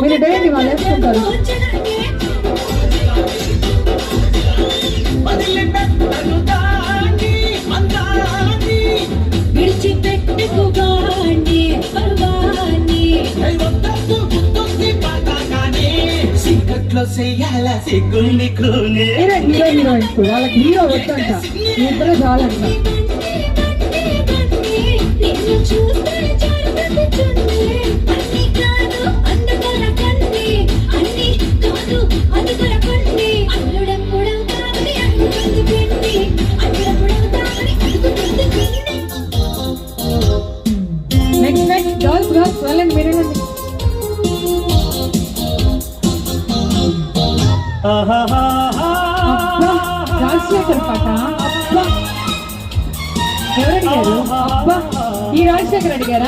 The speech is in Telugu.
మీరు డేయండి, వాళ్ళు వేసుకుంటారు. వాళ్ళకి హీరో వచ్చంట, ఇద్దరు చాలంట. నెక్స్ట్ గర్ల్స్ వెళ్ళండి, మీరేనండి. రాజశేఖర్ పాట. అబ్బా ఎవరు అడిగారు? అబ్బా ఈ రాజశేఖర్ అడిగారా?